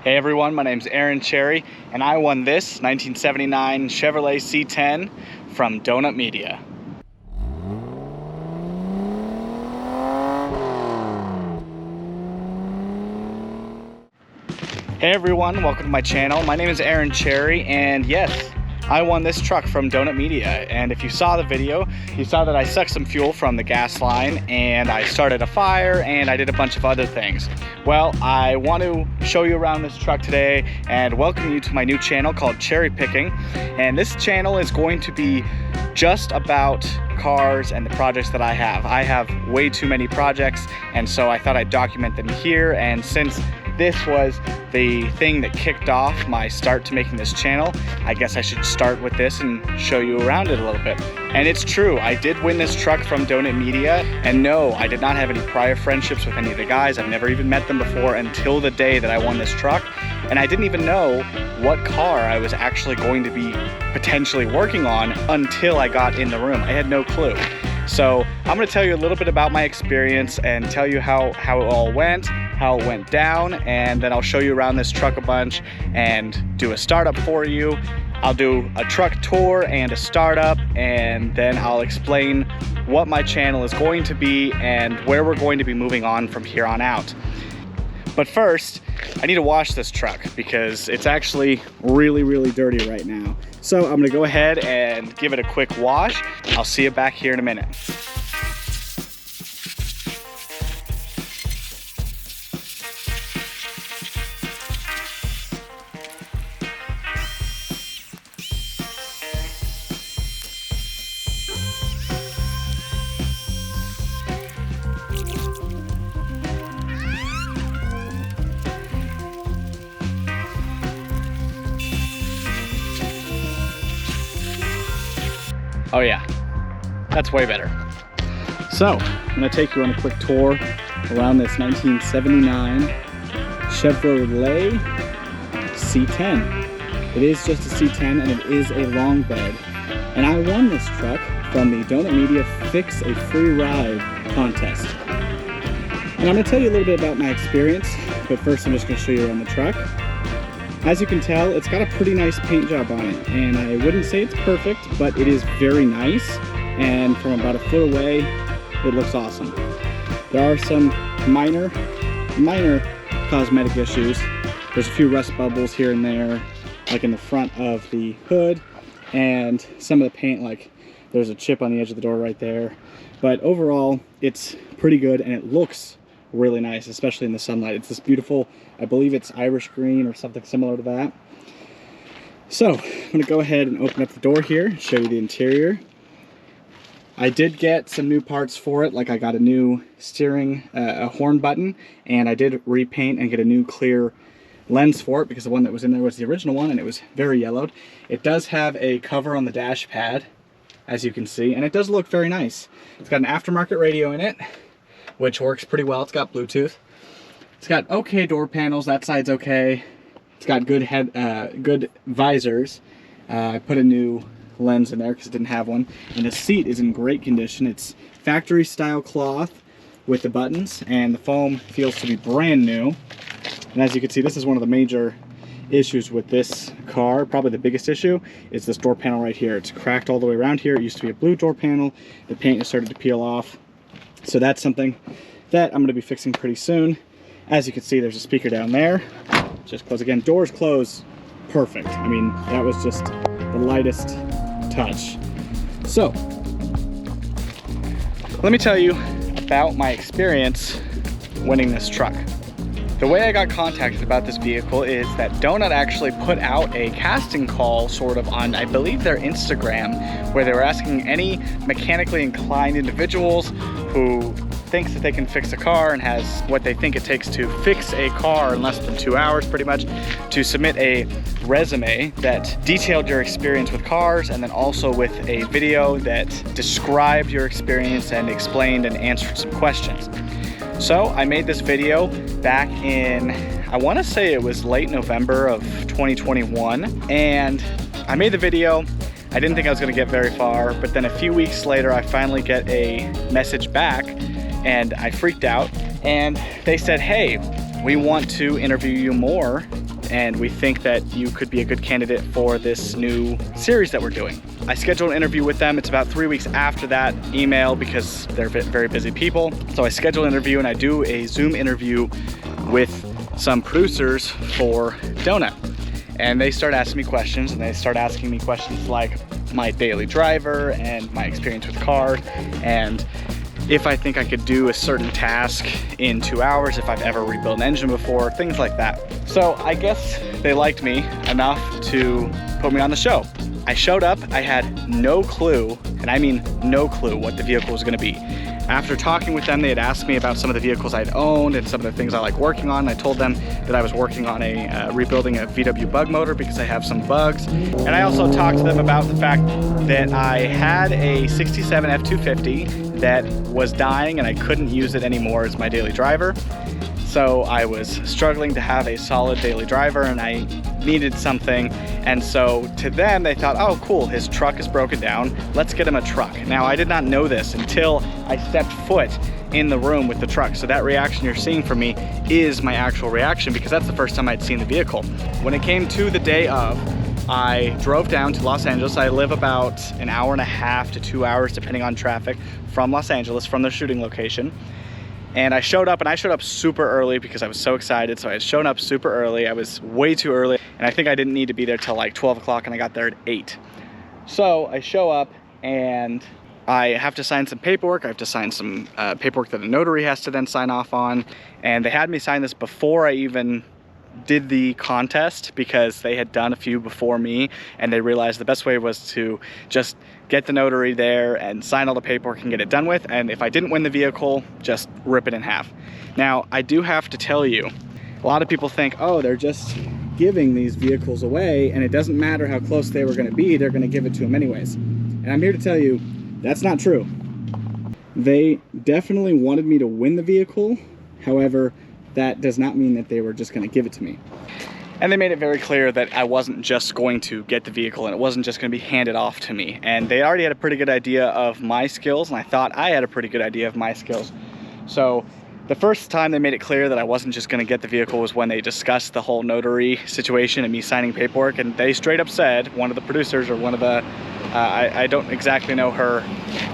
Hey everyone, my name's Aaron Cherry, and I won this 1979 Chevrolet C10 from Donut Media. Hey everyone, welcome to my channel. My name is Aaron Cherry, and yes, I won this truck from Donut Media. And if you saw the video, you saw that I sucked some fuel from the gas line and I started a fire and I did a bunch of other things. Well, I want to show you around this truck today and welcome you to my new channel called Cherry Picking. And this channel is going to be just about cars and the projects that I have. I have way too many projects, and so I thought I'd document them here. And since this was the thing that kicked off my start to making this channel, I guess I should start with this and show you around it a little bit. And it's true, I did win this truck from Donut Media, and no, I did not have any prior friendships with any of the guys. I've never even met them before until the day that I won this truck, and I didn't even know what car I was actually going to be potentially working on until I got in the room. I had no clue. So I'm going to tell you a little bit about my experience and tell you how it all went, how it went down, and then I'll show you around this truck a bunch and do a startup for you. I'll do a truck tour and a startup, and then I'll explain what my channel is going to be and where we're going to be moving on from here on out. But first, I need to wash this truck because it's actually really dirty right now. So I'm gonna go ahead and give it a quick wash. I'll see you back here in a minute. Oh yeah, that's way better. So, I'm gonna take you on a quick tour around this 1979 Chevrolet C10. It is just a C10 and it is a long bed. And I won this truck from the Donut Media Fix a Free Ride contest. And I'm gonna tell you a little bit about my experience, but first I'm just gonna show you around the truck. As you can tell, it's got a pretty nice paint job on it, and I wouldn't say it's perfect, but it is very nice, and from about a foot away, it looks awesome. There are some minor cosmetic issues. There's a few rust bubbles here and there, like in the front of the hood, and some of the paint, like there's a chip on the edge of the door right there. But overall, it's pretty good, and it looks really nice, especially in the sunlight. It's this beautiful, I believe it's Irish green or something similar to that. So I'm gonna go ahead and open up the door here, show you the interior. I did get some new parts for it, like I got a new steering, a horn button, and I did repaint and get a new clear lens for it because the one that was in there was the original one and it was very yellowed. It does have a cover on the dash pad, as you can see, and it does look very nice. It's got an aftermarket radio in it, which works pretty well. It's got Bluetooth. It's got okay door panels. That side's okay. It's got good visors. I put a new lens in there because it didn't have one. And the seat is in great condition. It's factory style cloth with the buttons, and the foam feels to be brand new. And as you can see, this is one of the major issues with this car. Probably the biggest issue is this door panel right here. It's cracked all the way around here. It used to be a blue door panel. The paint has started to peel off. So that's something that I'm going to be fixing pretty soon. As you can see, there's a speaker down there. Just close again. Doors close perfect. I mean, that was just the lightest touch. So, let me tell you about my experience winning this truck. The way I got contacted about this vehicle is that Donut actually put out a casting call sort of on, I believe, their Instagram, where they were asking any mechanically inclined individuals who thinks that they can fix a car and has what they think it takes to fix a car in less than 2 hours pretty much, to submit a resume that detailed your experience with cars and then also with a video that described your experience and explained and answered some questions. So I made this video back in, I want to say it was late November of 2021, and I made the video. I didn't think I was going to get very far, but then a few weeks later I finally get a message back and I freaked out, and they said, hey, we want to interview you more and we think that you could be a good candidate for this new series that we're doing. I scheduled an interview with them. It's about 3 weeks after that email because they're very busy people. So I schedule an interview and I do a Zoom interview with some producers for Donut. And they start asking me questions, and they start asking me questions like my daily driver and my experience with cars, and if I think I could do a certain task in 2 hours, if I've ever rebuilt an engine before, things like that. So I guess they liked me enough to put me on the show. I showed up, I had no clue, and I mean no clue what the vehicle was gonna be. After talking with them, they had asked me about some of the vehicles I'd owned and some of the things I like working on. I told them that I was working on rebuilding a VW bug motor because I have some bugs. And I also talked to them about the fact that I had a 67 F250 that was dying and I couldn't use it anymore as my daily driver. So I was struggling to have a solid daily driver and I needed something. And so to them, they thought, oh cool, his truck is broken down, let's get him a truck. Now I did not know this until I stepped foot in the room with the truck. So that reaction you're seeing from me is my actual reaction because that's the first time I'd seen the vehicle. When it came to the day of, I drove down to Los Angeles. I live about an hour and a half to 2 hours, depending on traffic, from Los Angeles, from the shooting location. And I showed up, and I showed up super early because I was so excited. So I had shown up super early. I was way too early, and I think I didn't need to be there till like 12 o'clock, and I got there at 8. So I show up, and I have to sign some paperwork. I have to sign some paperwork that a notary has to then sign off on. And they had me sign this before I even did the contest because they had done a few before me, and they realized the best way was to just get the notary there and sign all the paperwork and get it done with, and if I didn't win the vehicle, just rip it in half. Now, I do have to tell you, a lot of people think, oh, they're just giving these vehicles away and it doesn't matter how close they were going to be, they're going to give it to them anyways. And I'm here to tell you, that's not true. They definitely wanted me to win the vehicle, however, that does not mean that they were just going to give it to me. And they made it very clear that I wasn't just going to get the vehicle and it wasn't just going to be handed off to me. And they already had a pretty good idea of my skills, and I thought I had a pretty good idea of my skills. So the first time they made it clear that I wasn't just going to get the vehicle was when they discussed the whole notary situation and me signing paperwork. And they straight up said, one of the producers, or one of the, I don't exactly know her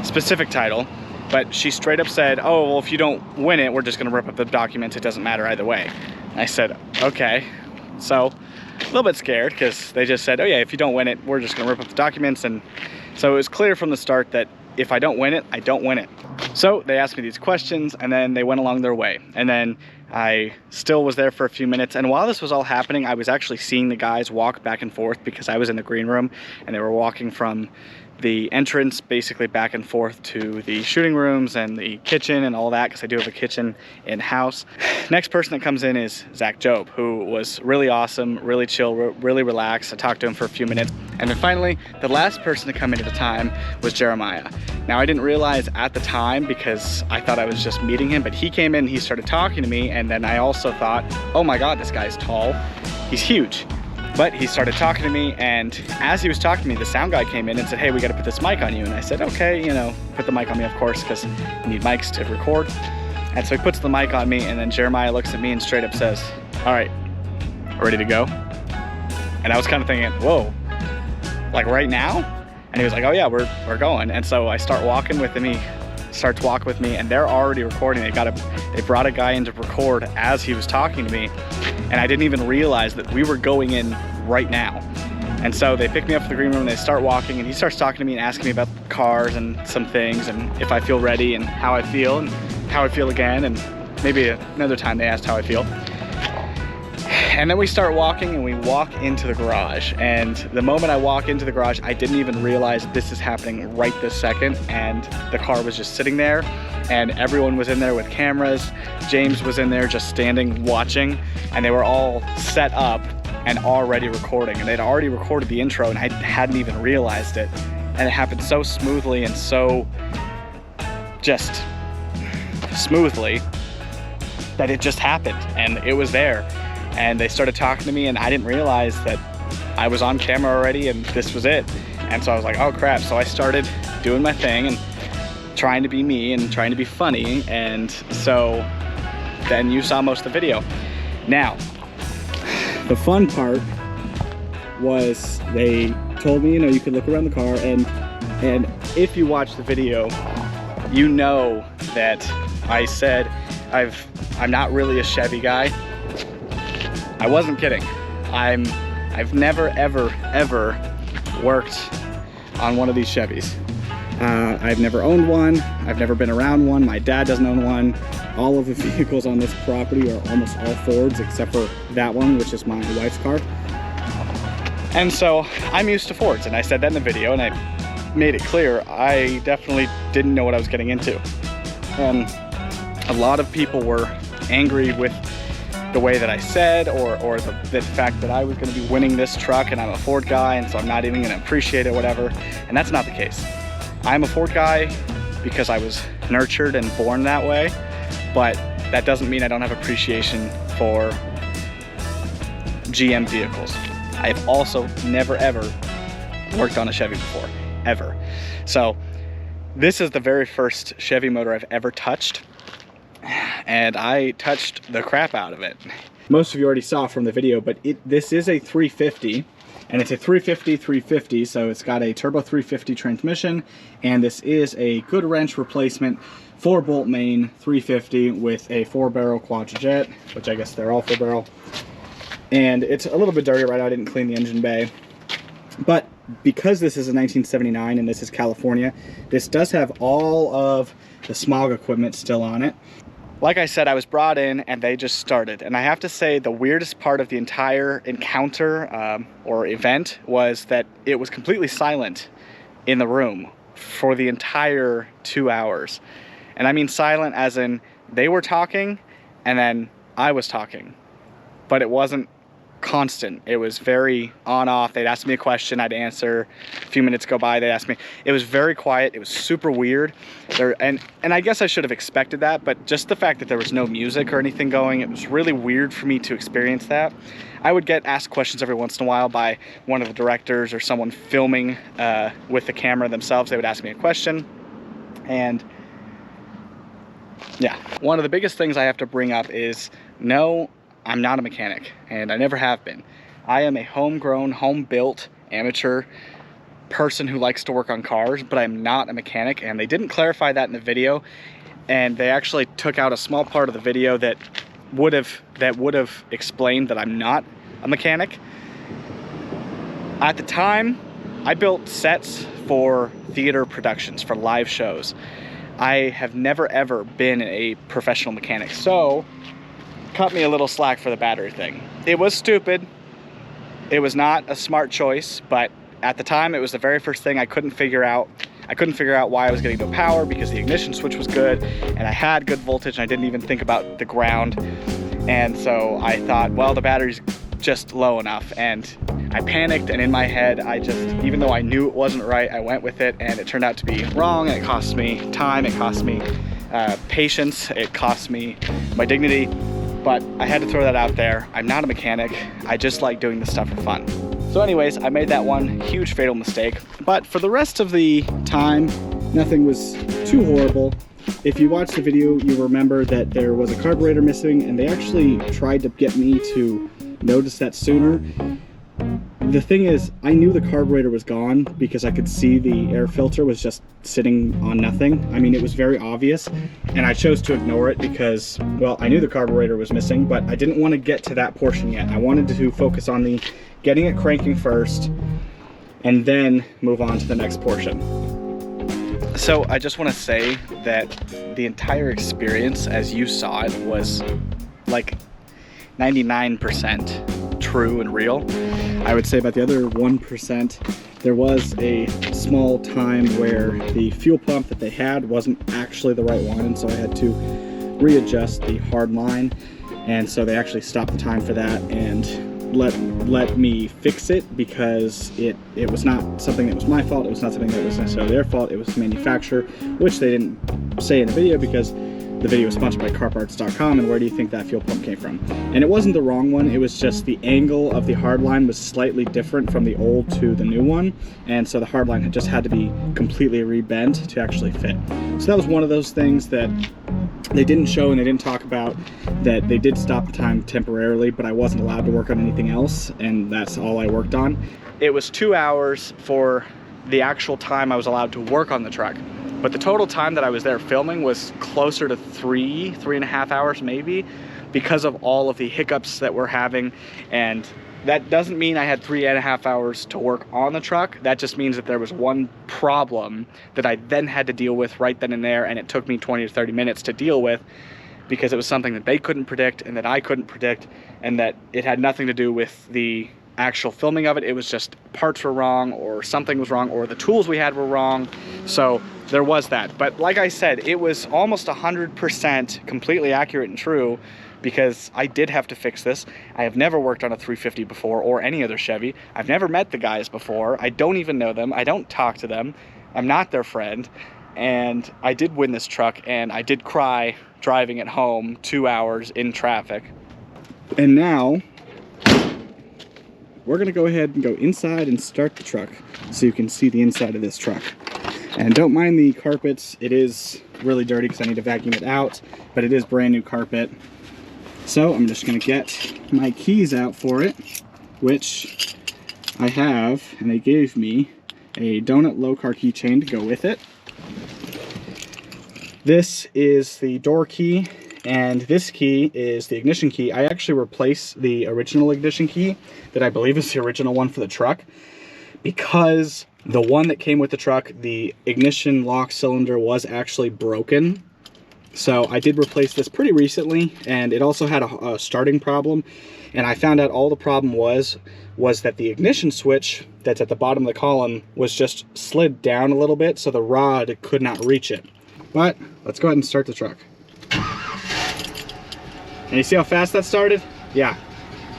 specific title, but she straight up said, oh, well, if you don't win it, we're just going to rip up the documents. It doesn't matter either way. And I said, okay. So a little bit scared because they just said, oh yeah, if you don't win it, we're just going to rip up the documents. And so it was clear from the start that if I don't win it, I don't win it. So they asked me these questions and then they went along their way. And then I still was there for a few minutes. And while this was all happening, I was actually seeing the guys walk back and forth because I was in the green room and they were walking from the entrance basically back and forth to the shooting rooms and the kitchen and all that, because I do have a kitchen in-house. Next person that comes in is Zach Job, who was really awesome, really chill, really relaxed. I talked to him for a few minutes. And then finally, the last person to come in at the time was Jeremiah. Now, I didn't realize at the time because I thought I was just meeting him, but he came in, he started talking to me, and then I also thought, oh my God, this guy's tall, he's huge. But he started talking to me, and as he was talking to me, the sound guy came in and said, hey, we gotta put this mic on you. And I said, okay, you know, put the mic on me, of course, because you need mics to record. And so he puts the mic on me, and then Jeremiah looks at me and straight up says, all right, ready to go? And I was kind of thinking, whoa, like right now? And he was like, oh yeah, we're going. And so I start walking with him, he starts walking with me, and they're already recording. They brought a guy in to record as he was talking to me, and I didn't even realize that we were going in right now. And so they pick me up from the green room and they start walking, and he starts talking to me and asking me about cars and some things and if I feel ready and how I feel again, and maybe another time they asked how I feel. And then we start walking and we walk into the garage, and the moment I walk into the garage, I didn't even realize this is happening right this second, and the car was just sitting there and everyone was in there with cameras. James was in there just standing watching, and they were all set up and already recording, and they'd already recorded the intro and I hadn't even realized it. And it happened so smoothly and so just smoothly that it just happened, and it was there. And they started talking to me, and I didn't realize that I was on camera already and this was it. And so I was like, oh crap. So I started doing my thing and trying to be me and trying to be funny. And so then you saw most of the video. Now, The fun part was they told me, you know, you could look around the car, and if you watch the video, you know that I said I'm not really a Chevy guy. I wasn't kidding. I've never ever worked on one of these Chevys. I've never owned one. I've never been around one. My dad doesn't own one. All of the vehicles on this property are almost all Fords except for that one, which is my wife's car. And so I'm used to Fords, and I said that in the video, and I made it clear I definitely didn't know what I was getting into. And a lot of people were angry with the way that I said, or the fact that I was going to be winning this truck and I'm a Ford guy, and so I'm not even going to appreciate it, whatever. And that's not the case. I'm a Ford guy because I was nurtured and born that way, but that doesn't mean I don't have appreciation for GM vehicles. I've also never ever worked on a Chevy before, ever. So this is the very first Chevy motor I've ever touched, and I touched the crap out of it. Most of you already saw from the video, but this is a 350, and it's a 350, so it's got a turbo 350 transmission, and this is a good wrench replacement 4-bolt main 350 with a 4-barrel quadra-jet, which I guess they're all 4-barrel. And it's a little bit dirty right now. I didn't clean the engine bay. But because this is a 1979 and this is California, this does have all of the smog equipment still on it. Like I said, I was brought in and they just started. And I have to say the weirdest part of the entire encounter or event was that it was completely silent in the room for the entire 2 hours. And I mean silent as in they were talking and then I was talking. But it wasn't constant. It was very on-off. They'd ask me a question, I'd answer. A few minutes go by, they'd ask me. It was very quiet. It was super weird. And I guess I should have expected that, but just the fact that there was no music or anything going, it was really weird for me to experience that. I would get asked questions every once in a while by one of the directors or someone filming with the camera themselves. They would ask me a question, and yeah. One of the biggest things I have to bring up is no, I'm not a mechanic, and I never have been. I am a homegrown, home-built, amateur person who likes to work on cars, but I'm not a mechanic, and they didn't clarify that in the video, and they actually took out a small part of the video that would have explained that I'm not a mechanic. At the time, I built sets for theater productions, for live shows. I have never ever been a professional mechanic, so cut me a little slack for the battery thing. It was stupid. It was not a smart choice, but at the time it was the very first thing I couldn't figure out. I couldn't figure out why I was getting no power because the ignition switch was good and I had good voltage and I didn't even think about the ground. And so I thought, well, the battery's just low enough, and I panicked, and in my head I just, even though I knew it wasn't right, I went with it, and it turned out to be wrong, and it cost me time, it cost me patience, it cost me my dignity. But I had to throw that out there. I'm not a mechanic. I just like doing this stuff for fun. So anyways, I made that one huge fatal mistake. But for the rest of the time, nothing was too horrible. If you watch the video, you remember that there was a carburetor missing, and they actually tried to get me to notice that sooner. The thing is, I knew the carburetor was gone because I could see the air filter was just sitting on nothing. I mean, it was very obvious, and I chose to ignore it because, well, I knew the carburetor was missing, but I didn't want to get to that portion yet. I wanted to focus on the getting it cranking first, and then move on to the next portion. So I just want to say that the entire experience, as you saw it, was like 99% true and real. I would say about the other 1%, there was a small time where the fuel pump that they had wasn't actually the right one, and so I had to readjust the hard line, and so they actually stopped the time for that and let me fix it, because it was not something that was my fault. It was not something that was necessarily their fault. It was the manufacturer, which they didn't say in the video because the video was sponsored by carparts.com, and where do you think that fuel pump came from? And it wasn't the wrong one, it was just the angle of the hard line was slightly different from the old to the new one, and so the hard line just had to be completely rebent to actually fit. So that was one of those things that They didn't show and they didn't talk about that they did stop the time temporarily, but I wasn't allowed to work on anything else, and that's all I worked on. It was 2 hours for the actual time I was allowed to work on the truck, but the total time that I was there filming was closer to 3.5 hours maybe, because of all of the hiccups that we're having. And that doesn't mean I had 3.5 hours to work on the truck. That just means that there was one problem that I then had to deal with right then and there, and it took me 20 to 30 minutes to deal with, because it was something that they couldn't predict and that I couldn't predict, and that it had nothing to do with the actual filming of it. It was just parts were wrong, or something was wrong, or the tools we had were wrong. So there was that. But like I said, it was almost 100% completely accurate and true, because I did have to fix this. I have never worked on a 350 before, or any other Chevy. I've never met the guys before. I don't even know them. I don't talk to them. I'm not their friend. And I did win this truck, and I did cry driving it home 2 hours in traffic. And now we're gonna go ahead and go inside and start the truck so you can see the inside of this truck. And don't mind the carpets. It is really dirty because I need to vacuum it out, but it is brand new carpet. So I'm just gonna get my keys out for it, which I have, and they gave me a donut low car keychain to go with it. This is the door key, and this key is the ignition key. I actually replaced the original ignition key that I believe is the original one for the truck, because the one that came with the truck, the ignition lock cylinder was actually broken. So I did replace this pretty recently, and it also had a starting problem. And I found out all the problem was that the ignition switch that's at the bottom of the column was just slid down a little bit, so the rod could not reach it. But let's go ahead and start the truck. And you see how fast that started? Yeah,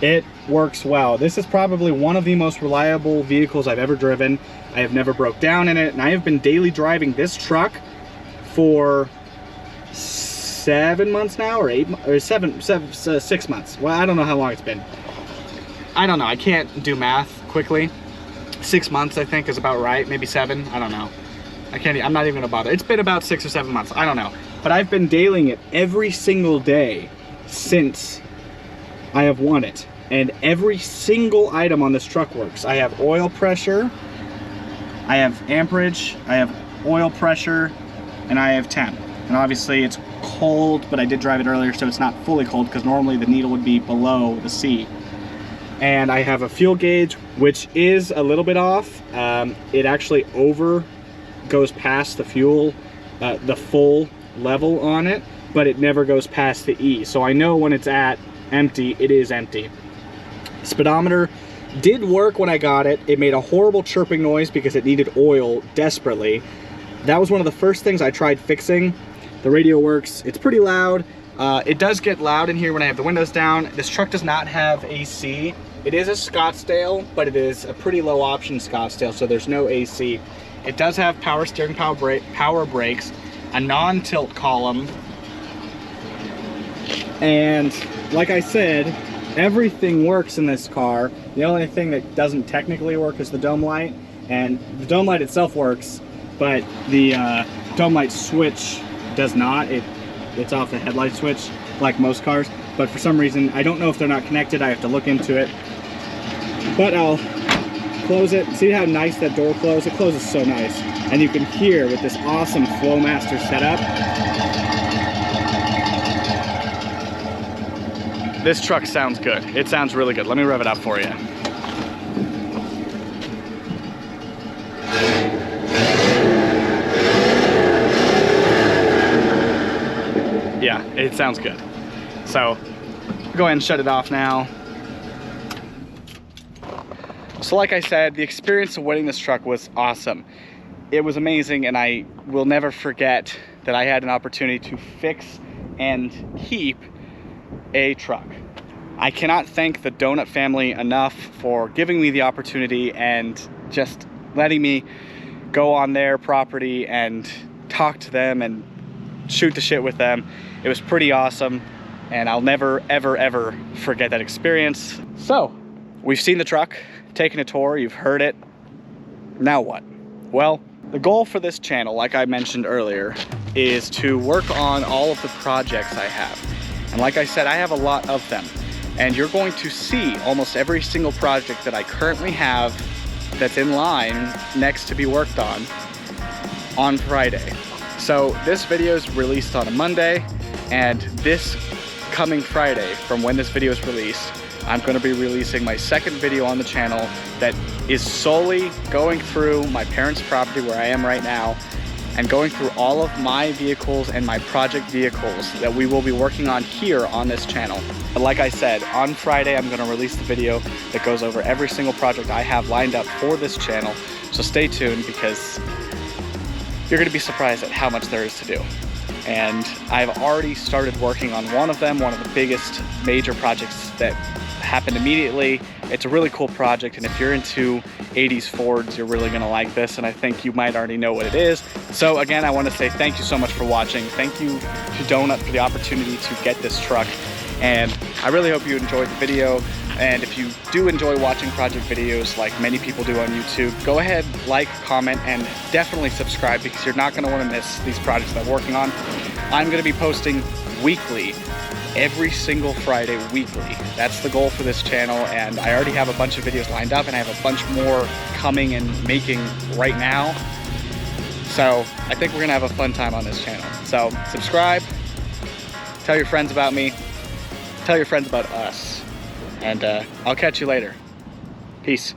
it works well. This is probably one of the most reliable vehicles I've ever driven. I have never broke down in it, and I have been daily driving this truck for 7 months now, or 6 months. Well, I don't know how long it's been. I don't know, I can't do math quickly. 6 months I think is about right, maybe 7, I don't know. I'm not even gonna bother. It's been about 6 or 7 months, I don't know. But I've been dailying it every single day since I have won it. And every single item on this truck works. I have oil pressure, I have amperage, I have oil pressure, and I have temp. And obviously it's cold, but I did drive it earlier, so it's not fully cold, because normally the needle would be below the seat. And I have a fuel gauge, which is a little bit off. It actually goes past the fuel, the full level on it, but it never goes past the E. So I know when it's at empty, it is empty. Speedometer did work when I got it. It made a horrible chirping noise because it needed oil desperately. That was one of the first things I tried fixing. The radio works. It's pretty loud. It does get loud in here when I have the windows down. This truck does not have AC. It is a Scottsdale, but it is a pretty low option Scottsdale, so there's no AC. It does have power steering, power brakes, a non-tilt column, and like I said, everything works in this car. The only thing that doesn't technically work is the dome light, and the dome light itself works, but the dome light switch does not. It's off the headlight switch like most cars, but for some reason, I don't know if they're not connected. I have to look into it, but I'll close it. See how nice that door closes? It closes so nice, and you can hear with this awesome Flowmaster setup. This truck sounds good. It sounds really good. Let me rev it up for you. Yeah, it sounds good. So, go ahead and shut it off now. So like I said, the experience of winning this truck was awesome. It was amazing, and I will never forget that I had an opportunity to fix and keep a truck. I cannot thank the Donut family enough for giving me the opportunity and just letting me go on their property and talk to them and shoot the shit with them. It was pretty awesome, and I'll never, ever, ever forget that experience. So, we've seen the truck, taken a tour, you've heard it. Now what? Well, the goal for this channel, like I mentioned earlier, is to work on all of the projects I have. And like I said, I have a lot of them. And you're going to see almost every single project that I currently have that's in line next to be worked on Friday. So this video is released on a Monday, and this coming Friday, from when this video is released, I'm going to be releasing my second video on the channel that is solely going through my parents' property where I am right now and going through all of my vehicles and my project vehicles that we will be working on here on this channel. But like I said, on Friday I'm going to release the video that goes over every single project I have lined up for this channel. So stay tuned, because you're going to be surprised at how much there is to do. And I've already started working on one of them, one of the biggest major projects that happened immediately. It's a really cool project, and if you're into 80s Fords, you're really gonna like this, and I think you might already know what it is. So again, I want to say thank you so much for watching. Thank you to Donut for the opportunity to get this truck, and I really hope you enjoyed the video. And if you do enjoy watching project videos like many people do on YouTube, go ahead, like, comment, and definitely subscribe, because you're not going to want to miss these projects that I'm working on. I'm going to be posting weekly, every single Friday weekly. That's the goal for this channel, and I already have a bunch of videos lined up, and I have a bunch more coming and making right now. So I think we're going to have a fun time on this channel. So subscribe, tell your friends about me, tell your friends about us. And I'll catch you later. Peace.